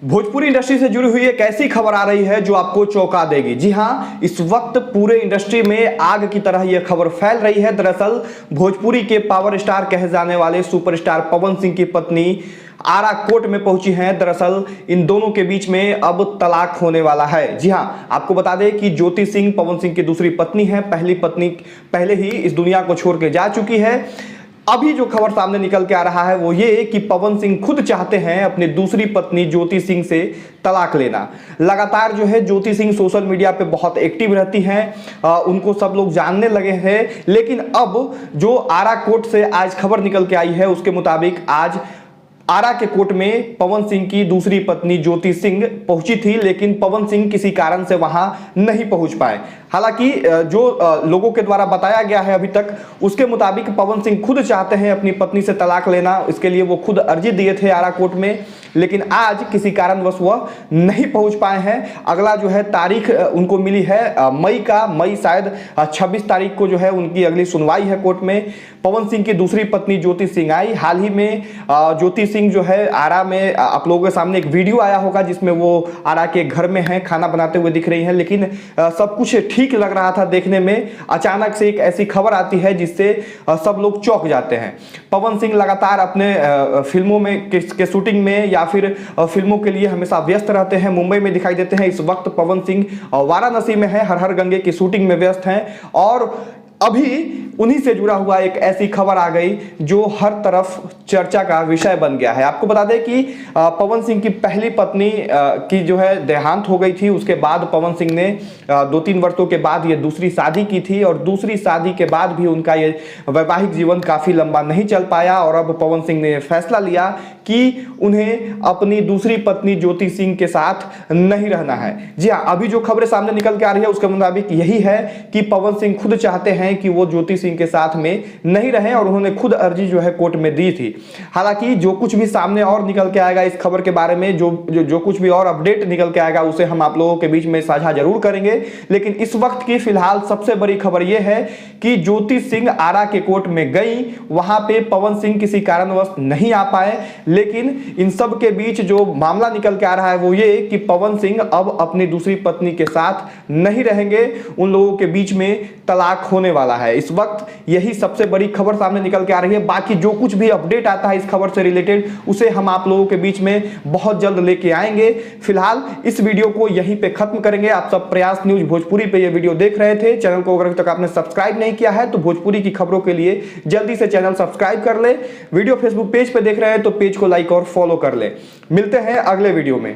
Bhojpuri industry से जुड़ी हुई एक ऐसी खबर आ रही है जो आपको चौंका देगी। जी हां, इस वक्त पूरे इंडस्ट्री में आग की तरह यह खबर फैल रही है। दरअसल भोजपुरी के पावर स्टार कहे जाने वाले सुपरस्टार पवन सिंह की पत्नी आरा कोर्ट में पहुंची हैं। दरअसल इन दोनों के बीच में अब तलाक होने वाला है। जी हां, आपको बता दें कि ज्योति सिंह पवन सिंह की दूसरी पत्नी है। पहली पत्नी पहले ही इस दुनिया को छोड़ के जा चुकी है। अभी जो खबर सामने निकल के आ रहा है वो ये कि पवन सिंह खुद चाहते हैं अपनी दूसरी पत्नी ज्योति सिंह से तलाक लेना। लगातार जो है ज्योति सिंह सोशल मीडिया पे बहुत एक्टिव रहती हैं, उनको सब लोग जानने लगे हैं। लेकिन अब जो आरा कोर्ट से आज खबर निकल के आई है उसके मुताबिक आज आरा के कोर्ट में पवन सिंह की दूसरी पत्नी ज्योति सिंह पहुंची थी, लेकिन पवन सिंह किसी कारण से वहां नहीं पहुंच पाए। हालांकि जो लोगों के द्वारा बताया गया है अभी तक उसके मुताबिक पवन सिंह खुद चाहते हैं अपनी पत्नी से तलाक लेना। इसके लिए वो खुद अर्जी दिए थे आरा कोर्ट में, लेकिन आज किसी कारणवश वह नहीं पहुंच पाए हैं। अगला जो है तारीख उनको मिली है मई शायद 26 तारीख को जो है उनकी अगली सुनवाई है कोर्ट में। पवन सिंह की दूसरी पत्नी ज्योति सिंह आई। हाल ही में ज्योति सिंह जो है आरा में, आप लोगों के सामने एक वीडियो आया होगा जिसमें वो आरा के घर में है, खाना बनाते हुए दिख रही हैं। लेकिन सब कुछ ठीक लग रहा था देखने में, अचानक से एक ऐसी खबर आती है जिससे सब लोग चौंक जाते हैं। पवन सिंह लगातार अपने फिल्मों में के शूटिंग में या फिर फिल्मों के लिए हमेशा व्यस्त रहते हैं, मुंबई में दिखाई देते हैं। इस वक्त पवन सिंह वाराणसी में है, हर हर गंगे की शूटिंग में व्यस्त हैं। और अभी उन्हीं से जुड़ा हुआ एक ऐसी खबर आ गई जो हर तरफ चर्चा का विषय बन गया है। आपको बता दें कि पवन सिंह की पहली पत्नी की जो है देहांत हो गई थी। उसके बाद पवन सिंह ने 2-3 वर्षों के बाद ये दूसरी शादी की थी और दूसरी शादी के बाद भी उनका ये वैवाहिक जीवन काफी लंबा नहीं चल पाया। और अब पवन सिंह ने फैसला लिया कि उन्हें अपनी दूसरी पत्नी ज्योति सिंह के साथ नहीं रहना है। जी हाँ, अभी जो खबरें सामने निकल के आ रही है उसके मुताबिक यही है कि पवन सिंह खुद चाहते हैं कि वो ज्योति सिंह के साथ में नहीं रहें और उन्होंने खुद अर्जी जो है कोर्ट में दी थी। हालांकि जो कुछ भी सामने और निकल के आएगा इस खबर के बारे में, जो कुछ भी और अपडेट निकल के आएगा उसे हम आप लोगों के बीच में साझा जरूर करेंगे। लेकिन इस वक्त की फिलहाल सबसे बड़ी खबर यह है कि ज्योति सिंह आरा के कोर्ट में गई, वहां पे पवन सिंह किसी कारणवश नहीं आ पाए। लेकिन इन सब के बीच जो मामला निकल के आ रहा है वो ये कि पवन सिंह अब अपनी दूसरी पत्नी के साथ नहीं रहेंगे, उन लोगों के बीच में तलाक होने वाला है। इस वक्त यही सबसे बड़ी खबर सामने निकल के आ रही है। बाकी जो कुछ भी अपडेट आता है इस खबर से रिलेटेड उसे हम आप लोगों के बीच में बहुत जल्द लेके आएंगे। फिलहाल इस वीडियो को यहीं पे खत्म करेंगे। आप सब प्रयास न्यूज भोजपुरी पे ये वीडियो देख रहे थे। चैनल को अगर तक आपने सब्सक्राइब नहीं किया है तो भोजपुरी की खबरों के लिए जल्दी से चैनल सब्सक्राइब कर ले। वीडियो फेसबुक पेज पे देख रहे हैं तो पेज को लाइक और फॉलो कर ले। मिलते हैं अगले वीडियो में।